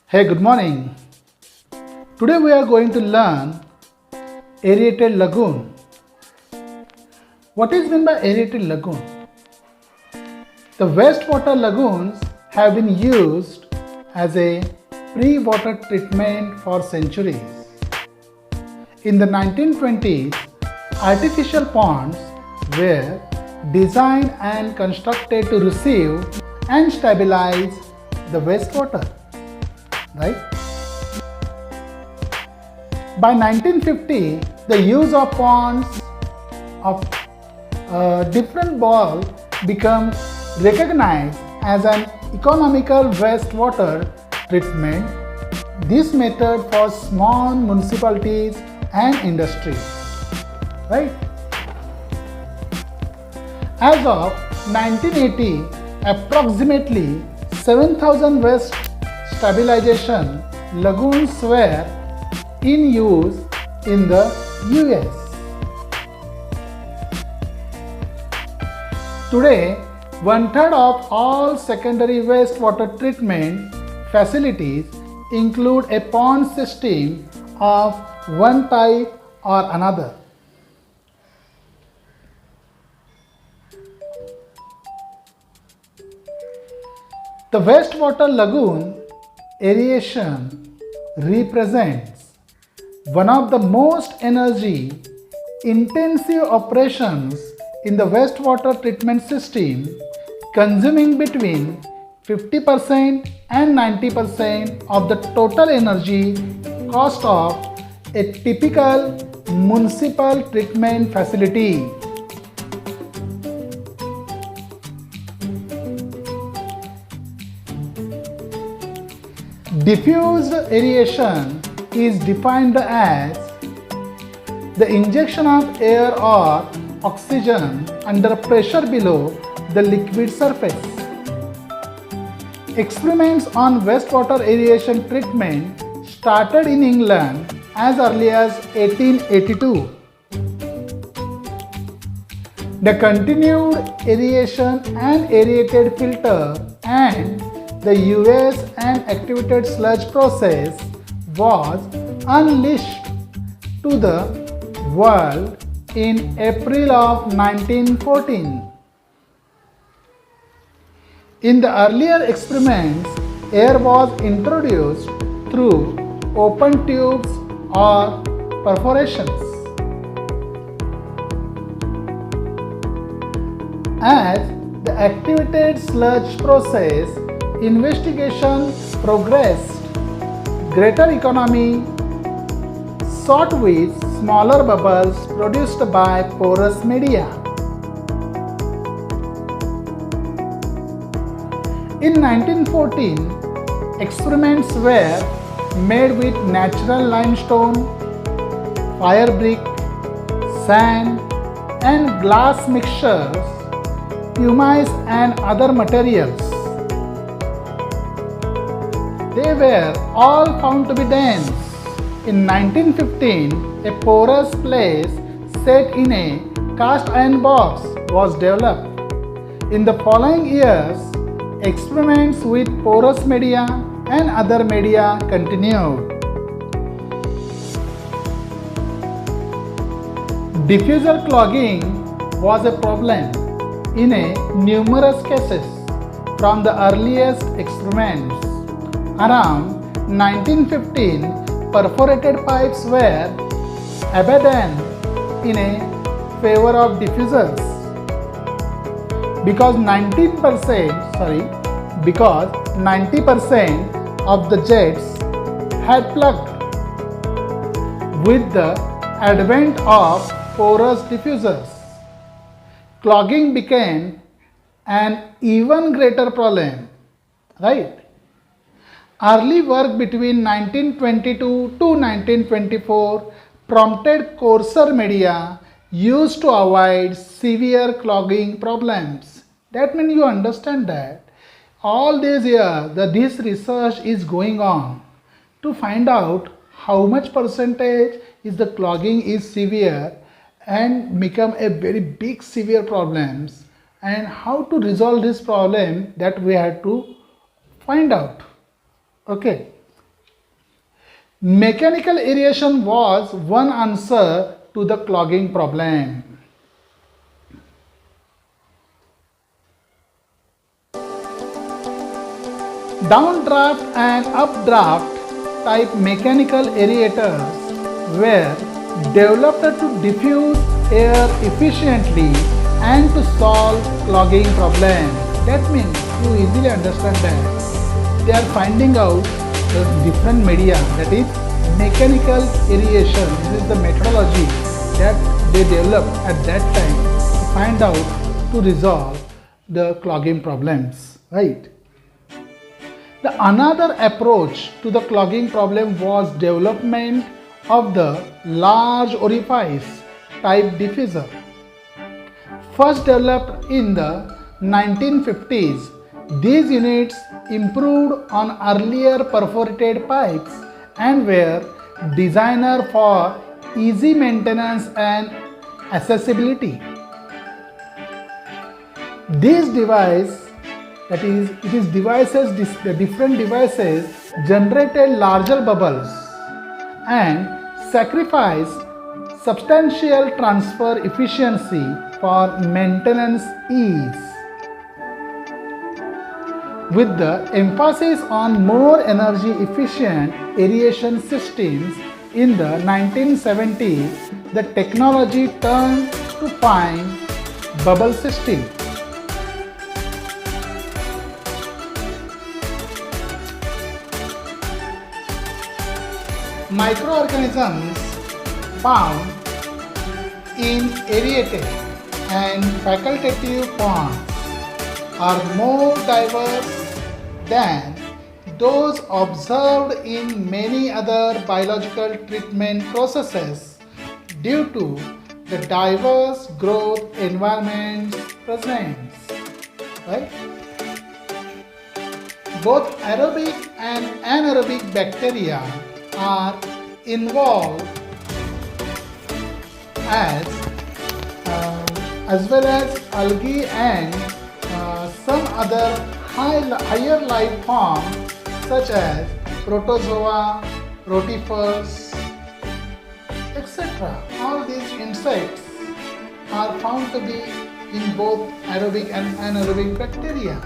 Hey, good morning. Today we are going to learn aerated lagoon. What is meant by aerated lagoon? The wastewater lagoons have been used as a pre-water treatment for centuries. In the 1920s, artificial ponds were designed and constructed to receive and stabilize the wastewater. Right? By 1950, the use of ponds of different ball become recognized as an economical wastewater treatment. This method for small municipalities and industries. Right? As of 1980, approximately 7,000 waste stabilization lagoons were in use in the US. Today, one-third of all secondary wastewater treatment facilities include a pond system of one type or another. The wastewater lagoon aeration represents one of the most energy intensive operations in the wastewater treatment system, consuming between 50% and 90% of the total energy cost of a typical municipal treatment facility. Diffused aeration is defined as the injection of air or oxygen under pressure below the liquid surface. Experiments on wastewater aeration treatment started in England as early as 1882. The continued aeration and aerated filter and the US and activated sludge process was unleashed to the world in April of 1914. In the earlier experiments, air was introduced through open tubes or perforations. As the activated sludge process investigation progressed, greater economy sought with smaller bubbles produced by porous media. In 1914, experiments were made with natural limestone, fire brick, sand, and glass mixtures, pumice, and other materials. They were all found to be dense. In 1915, a porous place set in a cast iron box was developed. In the following years, experiments with porous media and other media continued. Diffuser clogging was a problem in numerous cases from the earliest experiments. Around 1915, perforated pipes were abandoned in favor of diffusers because 90% of the jets had plugged. With the advent of porous diffusers, clogging became an even greater problem, right? Early work between 1922 to 1924 prompted coarser media used to avoid severe clogging problems. That means you understand that all these years this research is going on to find out how much percentage is the clogging is severe and become a very big severe problems, and how to resolve this problem that we had to find out. Okay, Mechanical aeration was one answer to the clogging problem. Downdraft and updraft type mechanical aerators were developed to diffuse air efficiently and to solve clogging problems. That means you easily understand that they are finding out the different media, that is mechanical aeration. This is the methodology that they developed at that time to find out to resolve the clogging problems, right? The another approach to the clogging problem was development of the large orifice type diffuser. First developed in the 1950s, these units improved on earlier perforated pipes and were designed for easy maintenance and accessibility. This device, that is, the different devices generated larger bubbles and sacrificed substantial transfer efficiency for maintenance ease. With the emphasis on more energy efficient aeration systems in the 1970s, the technology turned to fine bubble system. Microorganisms found in aerated and facultative ponds are more diverse than those observed in many other biological treatment processes due to the diverse growth environments present. Right? Both aerobic and anaerobic bacteria are involved as well as algae and some other higher life forms such as protozoa, rotifers, etc. All these insects are found to be in both aerobic and anaerobic bacteria.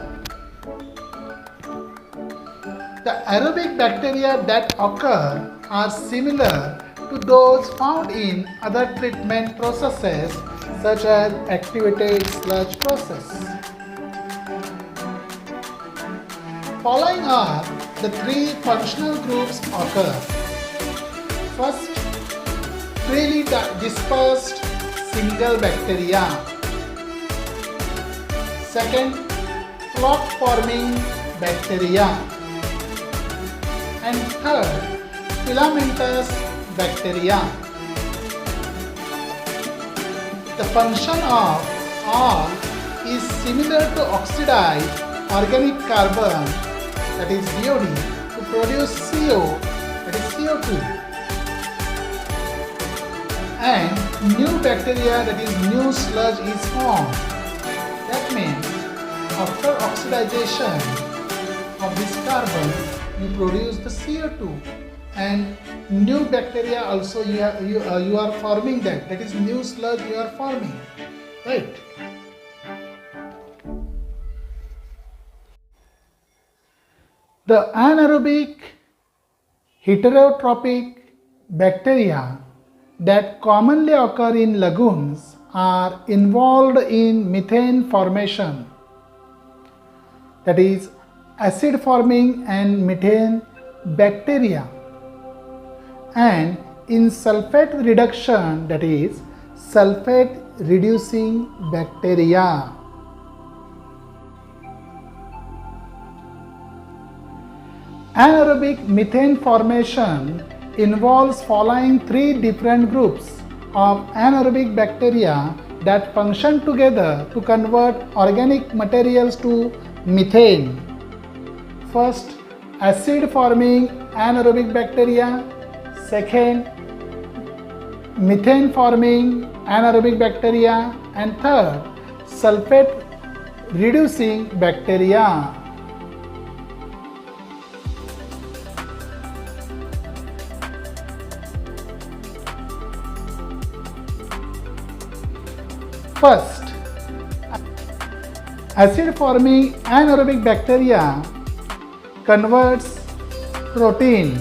The aerobic bacteria that occur are similar to those found in other treatment processes such as activated sludge process. Following are the three functional groups occur. First, freely dispersed single bacteria. Second, flock forming bacteria. And third, filamentous bacteria. The function of all is similar to oxidize organic carbon, that is BOD, to produce CO, that is CO2. And new bacteria, that is new sludge, is formed. That means after oxidization of this carbon, you produce the CO2, and new bacteria also you are forming that. That is new sludge you are forming, right? The anaerobic heterotrophic bacteria that commonly occur in lagoons are involved in methane formation, that is acid forming and methane bacteria, and in sulfate reduction, that is sulfate reducing bacteria. Anaerobic methane formation involves following three different groups of anaerobic bacteria that function together to convert organic materials to methane. First, acid forming anaerobic bacteria. Second, methane forming anaerobic bacteria. And third, sulfate reducing bacteria. First, acid-forming anaerobic bacteria converts protein,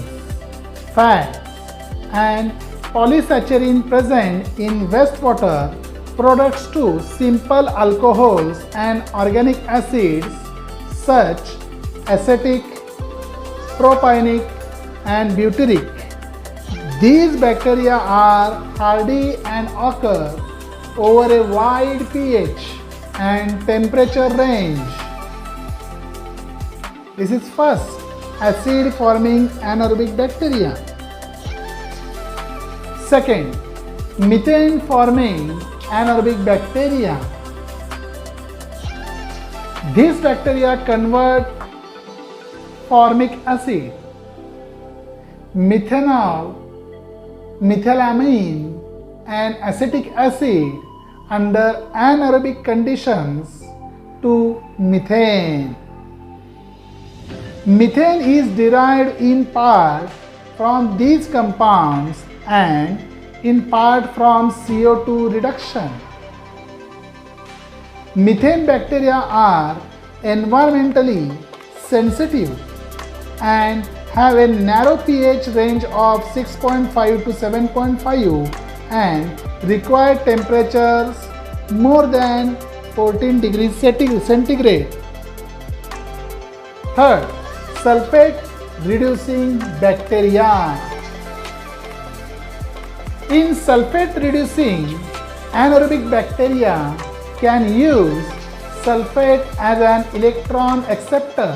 fat, and polysaccharin present in wastewater products to simple alcohols and organic acids such acetic, propionic, and butyric. These bacteria are hardy and occur over a wide pH and temperature range. This is first, acid forming anaerobic bacteria. Second, methane forming anaerobic bacteria. These bacteria convert formic acid, methanol, methylamine, and acetic acid under anaerobic conditions to methane. Methane is derived in part from these compounds and in part from CO2 reduction. Methane bacteria are environmentally sensitive and have a narrow pH range of 6.5 to 7.5 and require temperatures more than 14 degrees centigrade. Third, sulfate reducing bacteria. In sulfate reducing, anaerobic bacteria can use sulfate as an electron acceptor,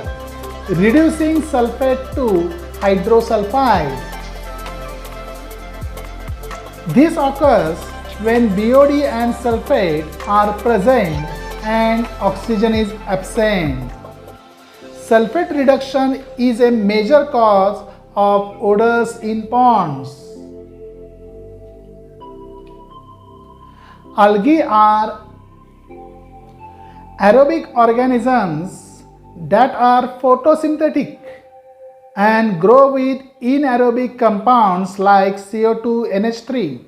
reducing sulfate to hydrosulfide. This occurs when BOD and sulfate are present and oxygen is absent. Sulfate reduction is a major cause of odors in ponds. Algae are aerobic organisms that are photosynthetic and grow with anaerobic compounds like CO2, NH3.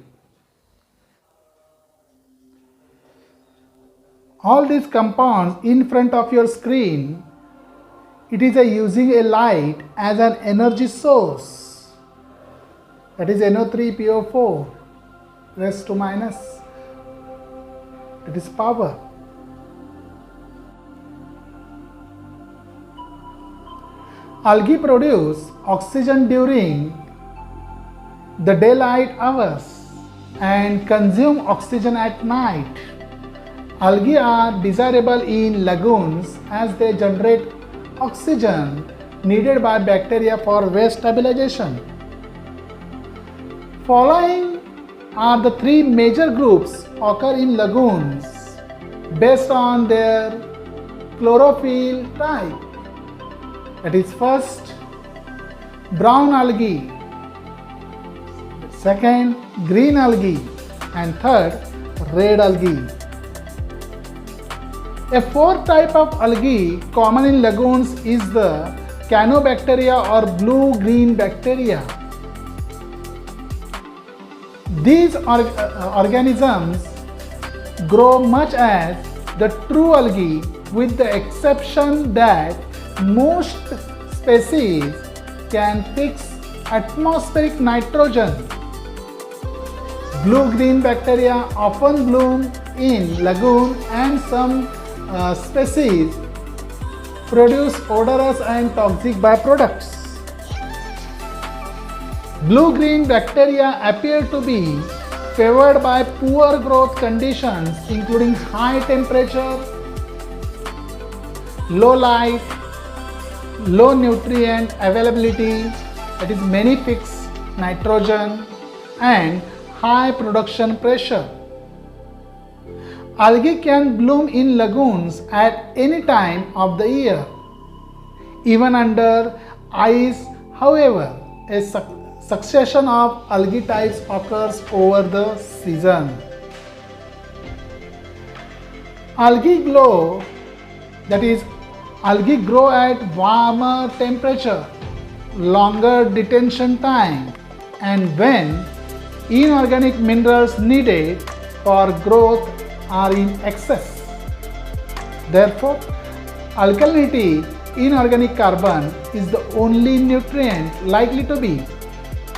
All these compounds in front of your screen, it is using a light as an energy source. That is NO3PO4 raised to minus. It is power. Algae produce oxygen during the daylight hours and consume oxygen at night. Algae are desirable in lagoons as they generate oxygen needed by bacteria for waste stabilization. Following are the three major groups occur in lagoons based on their chlorophyll type. That is first, brown algae, second, green algae, and third, red algae. A fourth type of algae common in lagoons is the cyanobacteria or blue-green bacteria. These organisms grow much as the true algae with the exception that most species can fix atmospheric nitrogen. Blue-green bacteria often bloom in lagoon and some species produce odorous and toxic byproducts. Blue-green bacteria appear to be favored by poor growth conditions including high temperature, low light, low nutrient availability, that is many fixed nitrogen, and high production pressure. Algae can bloom in lagoons at any time of the year. Even under ice, however, a succession of algae types occurs over the season. Algae grow at warmer temperature, longer detention time, and when inorganic minerals needed for growth are in excess. Therefore, alkalinity in organic carbon is the only nutrient likely to be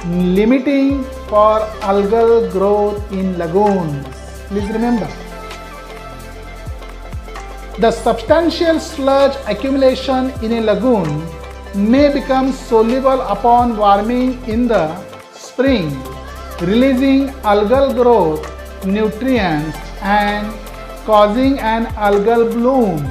limiting for algal growth in lagoons. Please remember. The substantial sludge accumulation in a lagoon may become soluble upon warming in the spring, releasing algal growth nutrients and causing an algal bloom.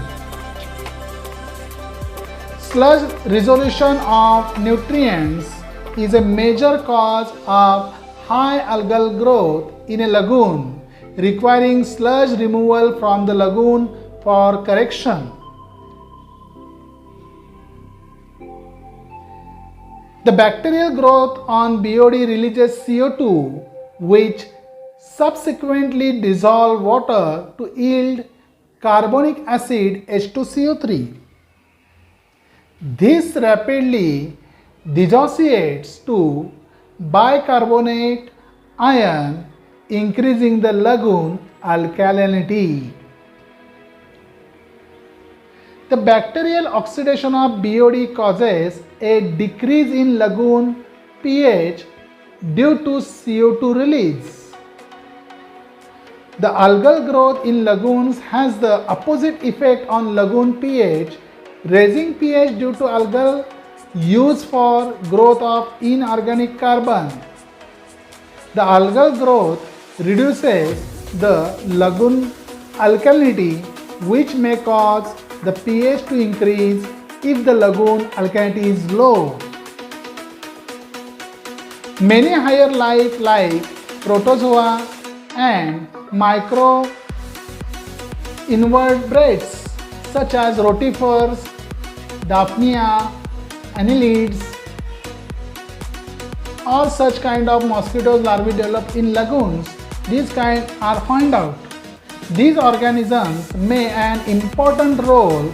Sludge resolution of nutrients is a major cause of high algal growth in a lagoon, requiring sludge removal from the lagoon for correction. The bacterial growth on BOD releases CO2, which subsequently dissolve water to yield carbonic acid H2CO3. This rapidly dissociates to bicarbonate ion, increasing the lagoon alkalinity. The bacterial oxidation of BOD causes a decrease in lagoon pH due to CO2 release. The algal growth in lagoons has the opposite effect on lagoon pH, raising pH due to algal use for growth of inorganic carbon. The algal growth reduces the lagoon alkalinity, which may cause the pH to increase if the lagoon alkalinity is low. Many higher life like protozoa and microinvertebrates such as rotifers, Daphnia, annelids, or such kind of mosquitoes larvae develop in lagoons. These kind are found out. These organisms play an important role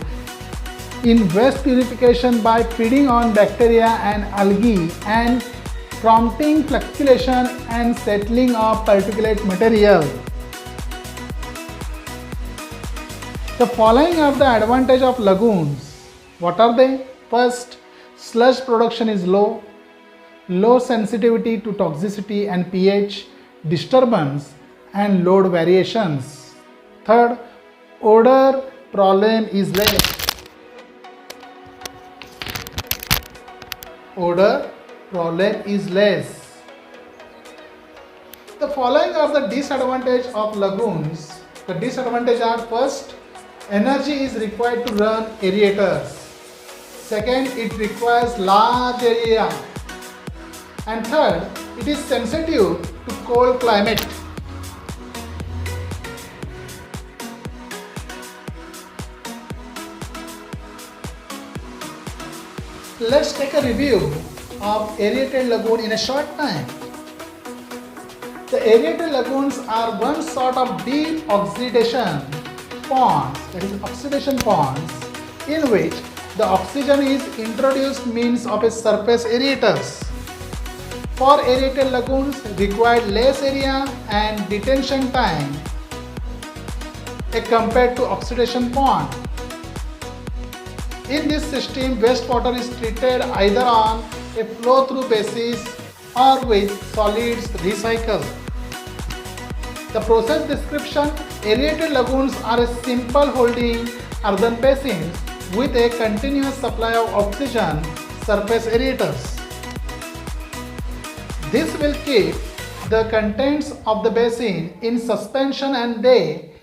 in waste purification by feeding on bacteria and algae and prompting flocculation and settling of particulate material. The following are the advantages of lagoons. What are they? First, sludge production is low sensitivity to toxicity and pH disturbance and load variations. Third, odor problem is less. Odor problem is less. The following are the disadvantages of lagoons. The disadvantages are: first, energy is required to run aerators. Second, it requires large area. And third, it is sensitive to cold climate. Let's take a review of aerated lagoon in a short time. The aerated lagoons are one sort of deep oxidation ponds, that is oxidation ponds, in which the oxygen is introduced means of a surface aerators. For aerated lagoons require less area and detention time compared to oxidation pond. In this system, wastewater is treated either on a flow-through basis or with solids recycled. The process description: aerated lagoons are a simple holding earthen basins with a continuous supply of oxygen surface aerators. This will keep the contents of the basin in suspension, and they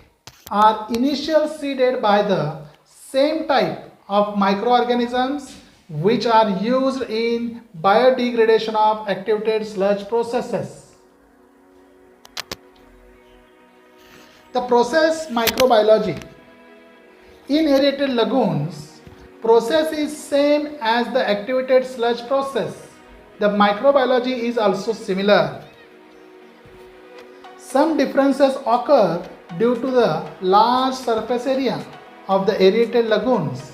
are initially seeded by the same type of microorganisms which are used in biodegradation of activated sludge processes. The process microbiology. In aerated lagoons, process is same as the activated sludge process. The microbiology is also similar. Some differences occur due to the large surface area of the aerated lagoons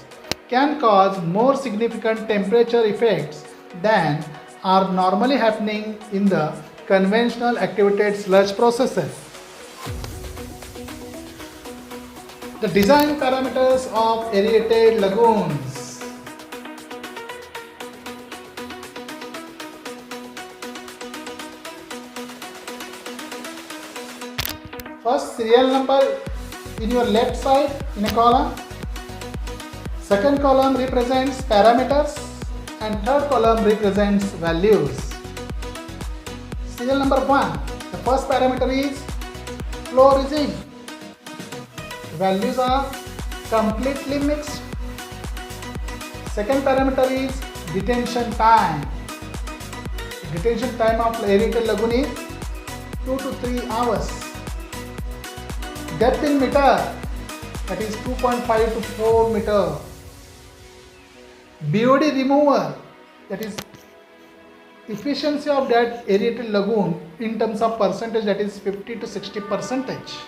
can cause more significant temperature effects than are normally happening in the conventional activated sludge processes. The design parameters of aerated lagoons. First, serial number in your left side in a column. Second column represents parameters and third column represents values. Serial number 1. The first parameter is flow regime. The values are completely mixed. Second parameter is detention time. The detention time of aerated lagoon is 2 to 3 hours. Depth in meter, that is 2.5 to 4 meter. BOD remover, that is efficiency of that aerated lagoon in terms of percentage, that is 50 to 60%.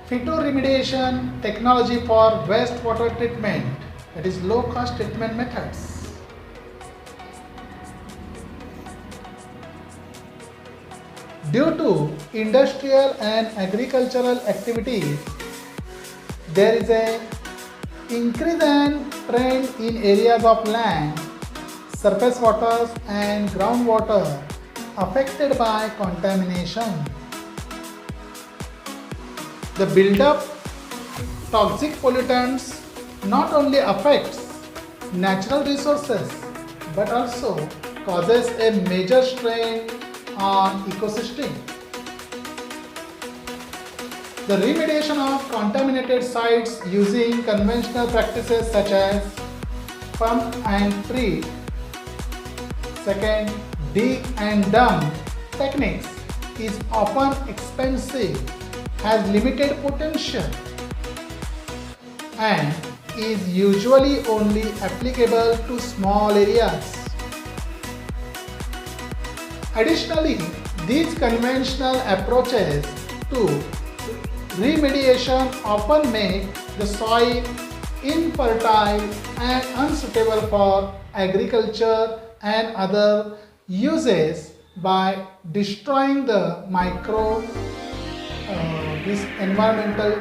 Phytoremediation technology for wastewater treatment, that is low cost treatment methods. Due to industrial and agricultural activities, there is an increase in trend in areas of land, surface waters and groundwater affected by contamination. The buildup toxic pollutants not only affects natural resources but also causes a major strain on ecosystem. The remediation of contaminated sites using conventional practices such as pump and treat, second, dig and dump techniques is often expensive, has limited potential, and is usually only applicable to small areas. Additionally, these conventional approaches to remediation often make the soil infertile and unsuitable for agriculture and other uses by destroying the these environmental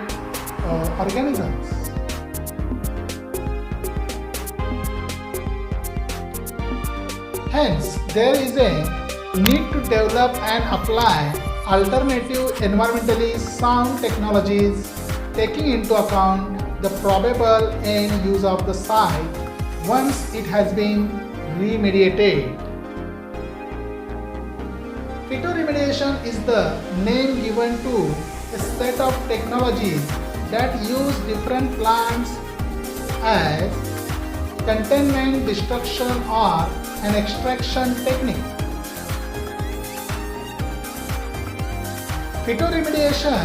organisms. Hence, there is a need to develop and apply alternative environmentally sound technologies taking into account the probable end use of the site once it has been remediated. Phytoremediation is the name given to a set of technologies that use different plants as containment, destruction or an extraction technique. Phytoremediation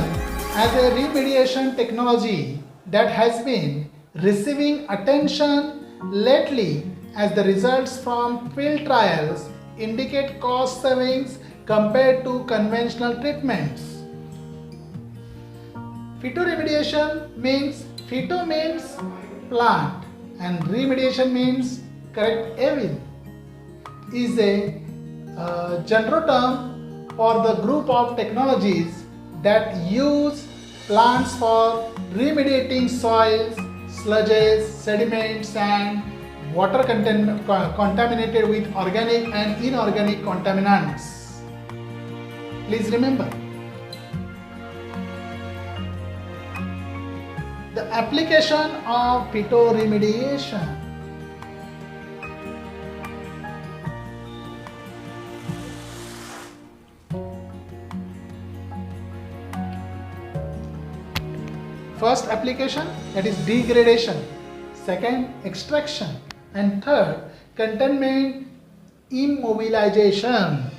as a remediation technology that has been receiving attention lately as the results from field trials indicate cost savings compared to conventional treatments. Phytoremediation means phyto means plant and remediation means correct evil, is a general term for the group of technologies that use plants for remediating soils, sludges, sediments and water contaminated with organic and inorganic contaminants. Please remember, the application of phytoremediation. First application, that is degradation. Second, extraction. And third, containment immobilization.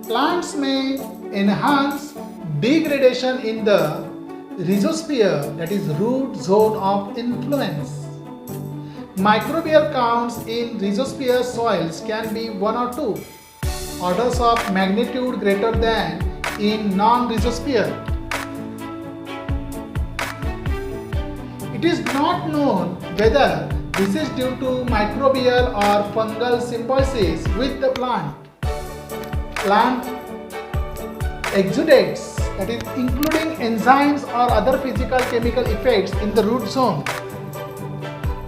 Plants may enhance degradation in the rhizosphere, that is root zone of influence. Microbial counts in rhizosphere soils can be 1 or 2 orders of magnitude greater than in non-rhizosphere. It is not known whether this is due to microbial or fungal symbiosis with the plant. plant exudates, that is including enzymes or other physical chemical effects in the root zone.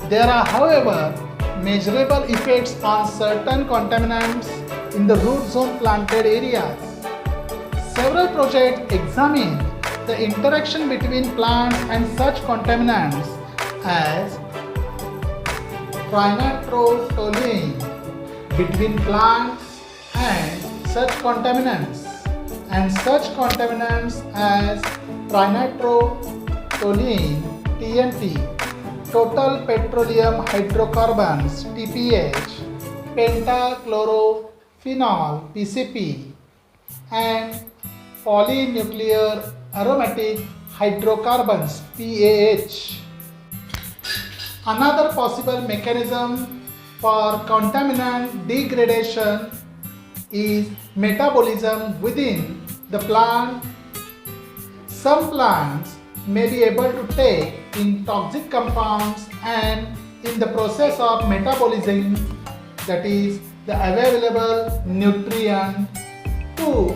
There are, however, measurable effects on certain contaminants in the root zone planted areas. Several projects examine the interaction between plants and such contaminants as trinitrotoluene, between plants and such contaminants, and such contaminants as trinitrotoluene (TNT), total petroleum hydrocarbons (TPH), pentachlorophenol (PCP), and polynuclear aromatic hydrocarbons (PAH). Another possible mechanism for contaminant degradation is metabolism within the plant. Some plants may be able to take in toxic compounds and in the process of metabolism, that is the available nutrient, to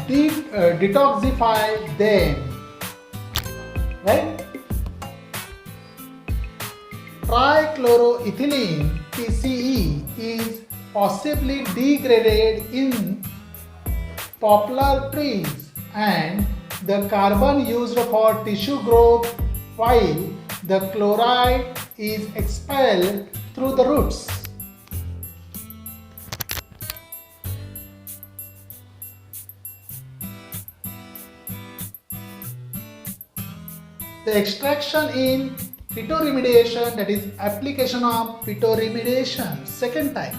detoxify them, right? Trichloroethylene (TCE) is possibly degraded in poplar trees and the carbon used for tissue growth, while the chloride is expelled through the roots. The extraction in phytoremediation, that is application of phytoremediation, second type.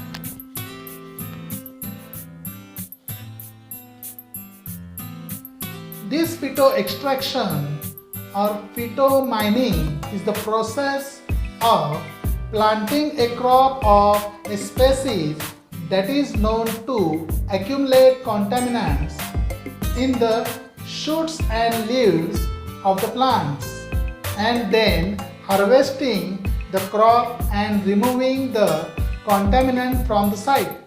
This phytoextraction or phytomining is the process of planting a crop of a species that is known to accumulate contaminants in the shoots and leaves of the plants, and then harvesting the crop and removing the contaminant from the site.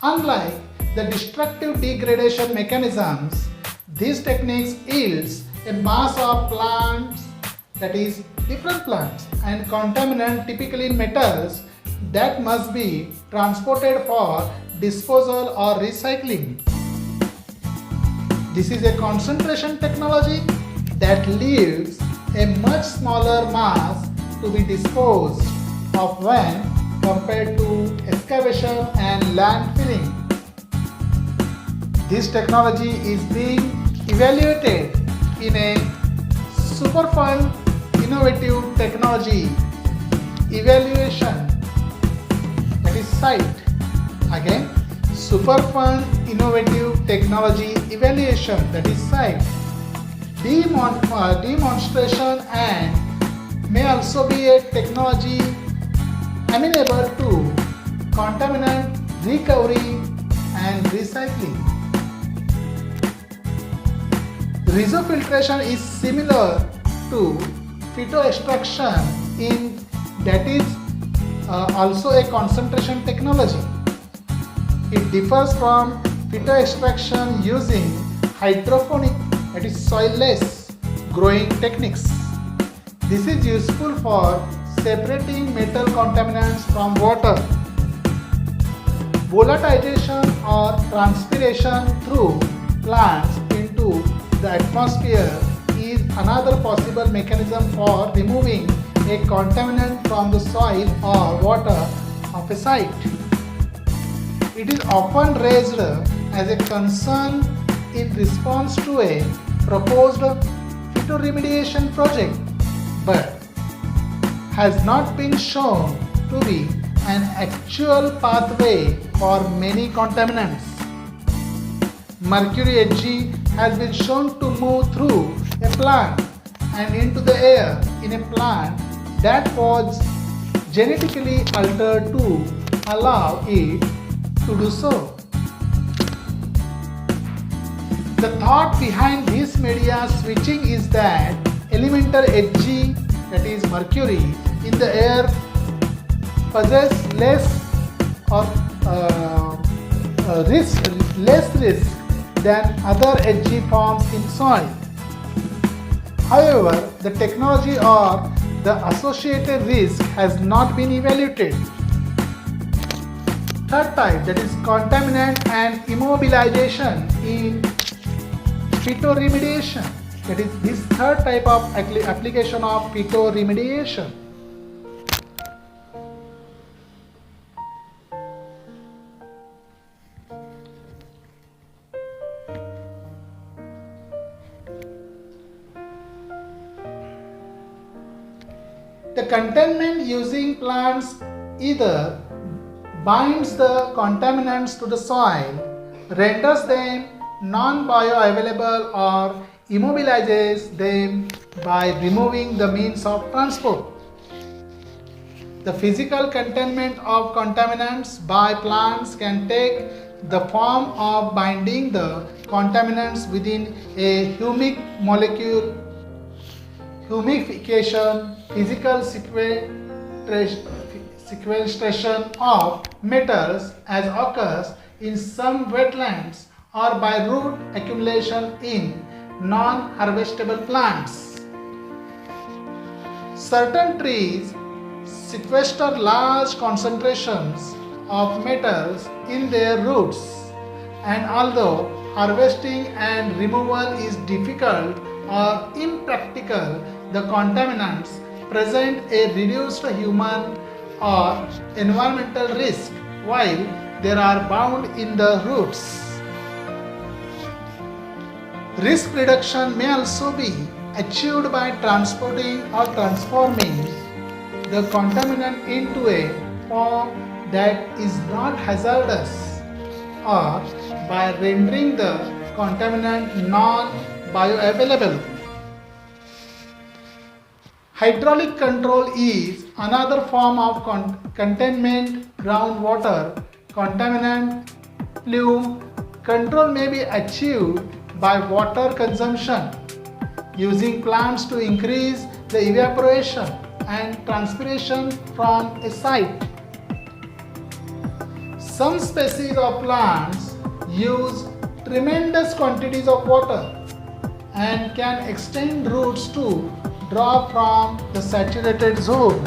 Unlike the destructive degradation mechanisms, these techniques yields a mass of plants, that is different plants, and contaminant, typically metals, that must be transported for disposal or recycling. This is a concentration technology that leaves a much smaller mass to be disposed of when compared to excavation and landfilling. This technology is being evaluated in a Superfund Innovative Technology Evaluation, that is SITE. Again, Superfund Innovative Technology Evaluation, that is SITE. Demonstration and may also be a technology amenable to contaminant recovery and recycling. Rhizofiltration is similar to phytoextraction in that is also a concentration technology. It differs from phytoextraction using hydroponic, that is soilless growing techniques. This is useful for separating metal contaminants from water. Volatilization or transpiration through plants into the atmosphere is another possible mechanism for removing a contaminant from the soil or water of a site. It is often raised as a concern in response to a proposed phytoremediation project, but has not been shown to be an actual pathway for many contaminants. Mercury Hg has been shown to move through a plant and into the air in a plant that was genetically altered to allow it to do so. The thought behind this media switching is that elemental Hg, that is mercury, in the air possess less or less risk than other HG forms in soil. However, the technology or the associated risk has not been evaluated. Third type, that is contaminant and immobilization in phytoremediation. That is this third type of application of phytoremediation. The containment using plants either binds the contaminants to the soil, renders them non-bioavailable, or immobilizes them by removing the means of transport. The physical containment of contaminants by plants can take the form of binding the contaminants within a humic molecule, humification, physical sequestration of metals as occurs in some wetlands, or by root accumulation in non-harvestable plants. Certain trees sequester large concentrations of metals in their roots, and although harvesting and removal is difficult or impractical, the contaminants present a reduced human or environmental risk while they are bound in the roots. Risk reduction may also be achieved by transporting or transforming the contaminant into a form that is not hazardous, or by rendering the contaminant non-bioavailable. Hydraulic control is another form of containment. Groundwater contaminant plume control may be achieved by water consumption, using plants to increase the evaporation and transpiration from a site. Some species of plants use tremendous quantities of water and can extend roots to draw from the saturated zone.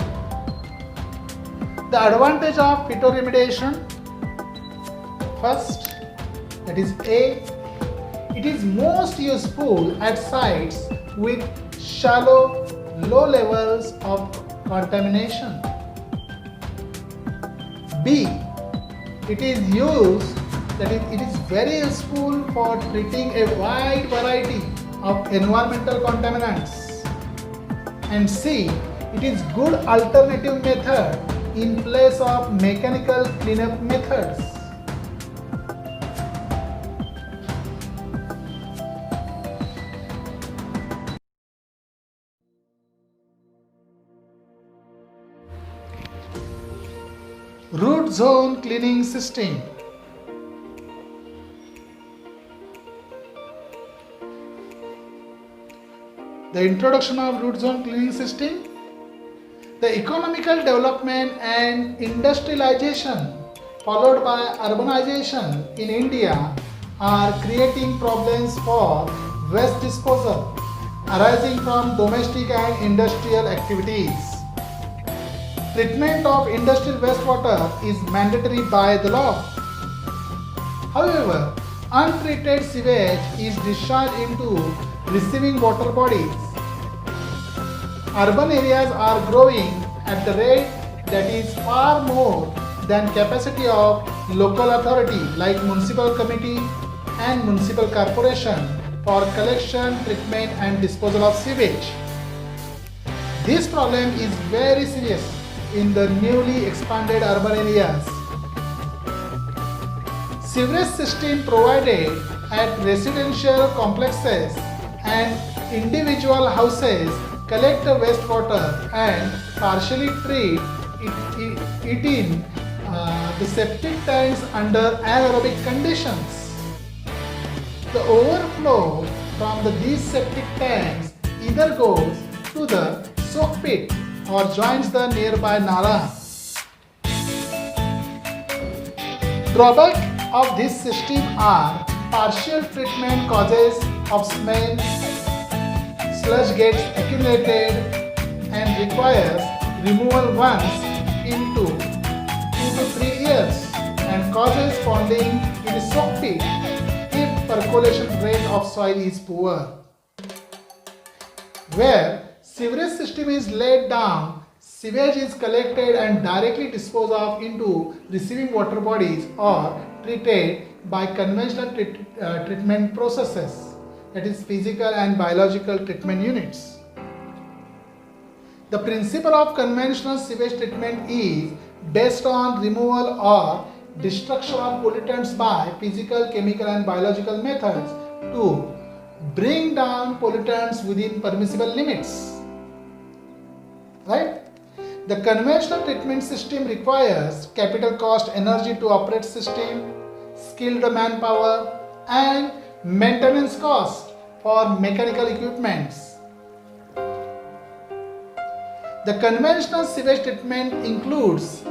The advantage of phytoremediation: first, that is A, it is most useful at sites with shallow, low levels of contamination. B, it is very useful for treating a wide variety of environmental contaminants. And C, it is good alternative method in place of mechanical cleanup methods. Root zone cleaning system. The introduction of root zone cleaning system. The economical development and industrialization followed by urbanization in India are creating problems for waste disposal arising from domestic and industrial activities. Treatment of industrial wastewater is mandatory by the law. However, untreated sewage is discharged into receiving water bodies. Urban areas are growing at the rate that is far more than capacity of local authority like municipal committee and municipal corporation for collection, treatment and disposal of sewage. This problem is very serious in the newly expanded urban areas. Sewerage system provided at residential complexes and individual houses collect the wastewater and partially treat it in the septic tanks under anaerobic conditions. The overflow from these septic tanks either goes to the soak pit or joins the nearby nala. Drawback of this system are partial treatment causes of smell, sludge gets accumulated and requires removal once into 2 to 3 years and causes ponding in a soak pit if percolation rate of soil is poor. Where sewerage system is laid down, sewage is collected and directly disposed of into receiving water bodies or treated by conventional treatment processes, that is physical and biological treatment units. The principle of conventional sewage treatment is based on removal or destruction of pollutants by physical, chemical and biological methods to bring down pollutants within permissible limits. Right? The conventional treatment system requires capital cost energy to operate system, skilled manpower and maintenance cost for mechanical equipments. The conventional sewage treatment includes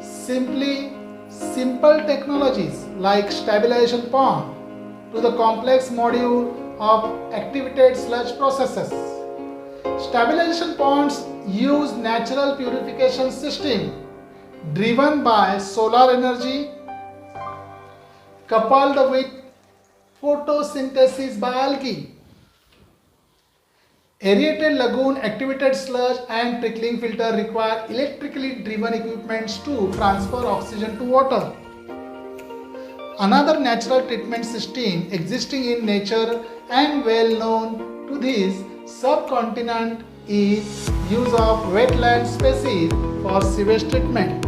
simple technologies like stabilization pond to the complex module of activated sludge processes. Stabilization ponds use natural purification system driven by solar energy coupled with photosynthesis by algae. Aerated lagoon, activated sludge and trickling filter require electrically driven equipments to transfer oxygen to water. Another natural treatment system existing in nature and well known to this subcontinent is use of wetland species for sewage treatment.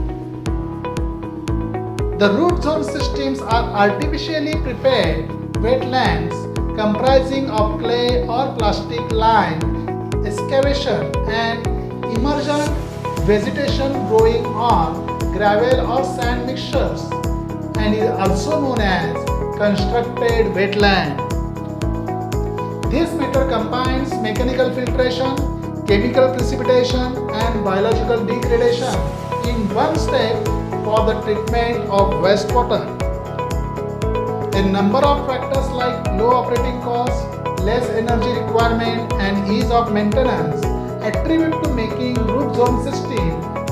The root zone systems are artificially prepared wetlands comprising of clay or plastic lime excavation and emergent vegetation growing on gravel or sand mixtures and is also known as constructed wetland. This method combines mechanical filtration, chemical precipitation and biological degradation in one step for the treatment of wastewater. A number of factors like low operating costs, less energy requirement and ease of maintenance attribute to making root zone system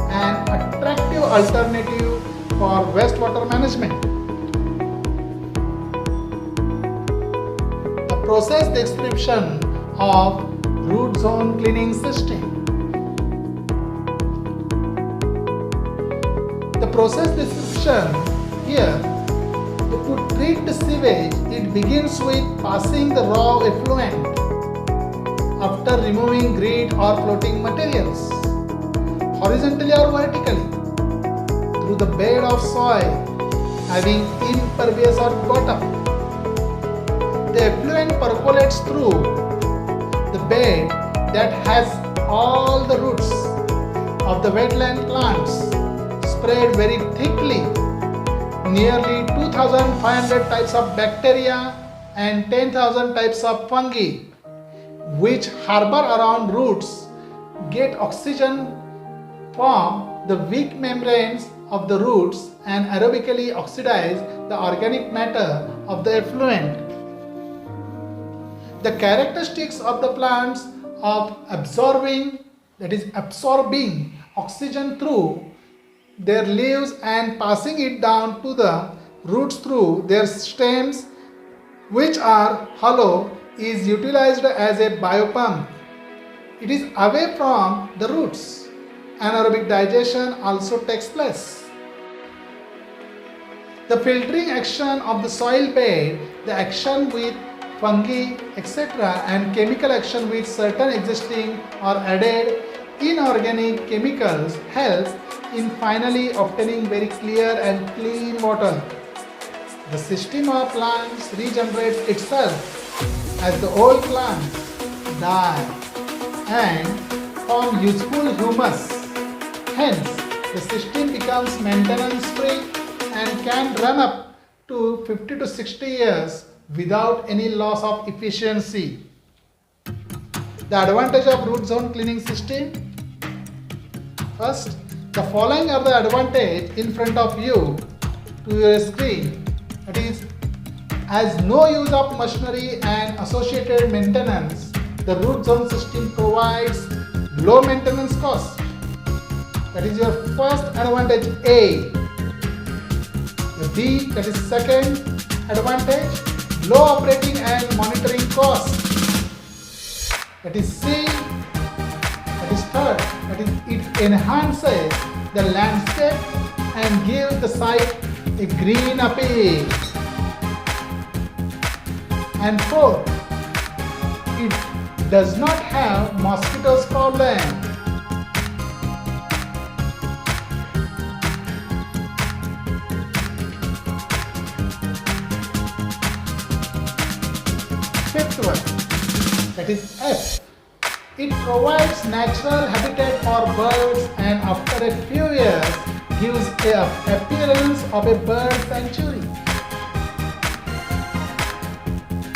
an attractive alternative for wastewater management. The process description of root zone cleaning system. The process description here, to treat the sewage, it begins with passing the raw effluent after removing grit or floating materials horizontally or vertically through the bed of soil having impervious or bottom. The effluent percolates through the bed that has all the roots of the wetland plants spread very thickly. Nearly 2,500 types of bacteria and 10,000 types of fungi which harbor around roots get oxygen from the weak membranes of the roots and aerobically oxidize the organic matter of the effluent. The characteristics of the plants of absorbing oxygen through their leaves and passing it down to the roots through their stems, which are hollow, is utilized as a biopump. It is away from the roots. Anaerobic digestion also takes place. The filtering action of the soil bed, the action with fungi, etc., and chemical action with certain existing or added inorganic chemicals helps in finally obtaining very clear and clean water. The system of plants regenerates itself as the old plants die and form useful humus. Hence, the system becomes maintenance-free and can run up to 50 to 60 years without any loss of efficiency. The advantage of root zone cleaning system. First, the following are the advantages in front of you to your screen. That is, as no use of machinery and associated maintenance, the root zone system provides low maintenance cost. That is your first advantage A. The B, that is second advantage, low operating and monitoring cost. That is C, that is third, that is it enhances the landscape and gives the site a green appeal. And fourth, it does not have mosquitoes problem. Fifth one, that is F. It provides natural habitat for birds and after a few years gives a appearance of a bird sanctuary.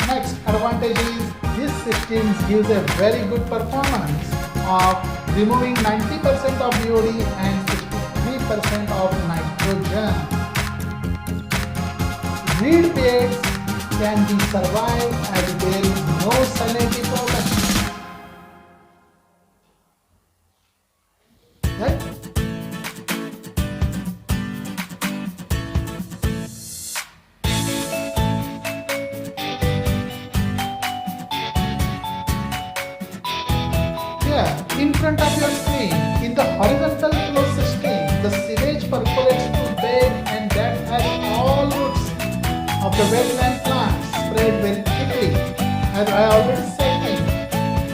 Next advantage is this system gives a very good performance of removing 90% of BOD and 63% of nitrogen. Reed beds can be survived as there is no salinity problem. Right? Here, in front of your screen, in the horizontal flow system, the sewage percolates to bed and that has all roots of the wetland plants spread very quickly. As I already said,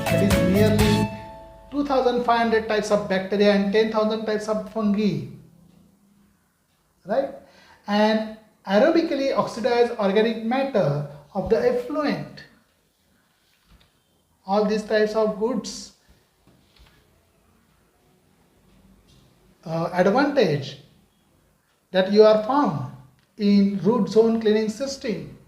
that is nearly 2,500 types of bacteria and 10,000 types of fungi, right? And aerobically oxidized organic matter of the effluent. All these types of goods. Advantage that you are found in root zone cleaning system.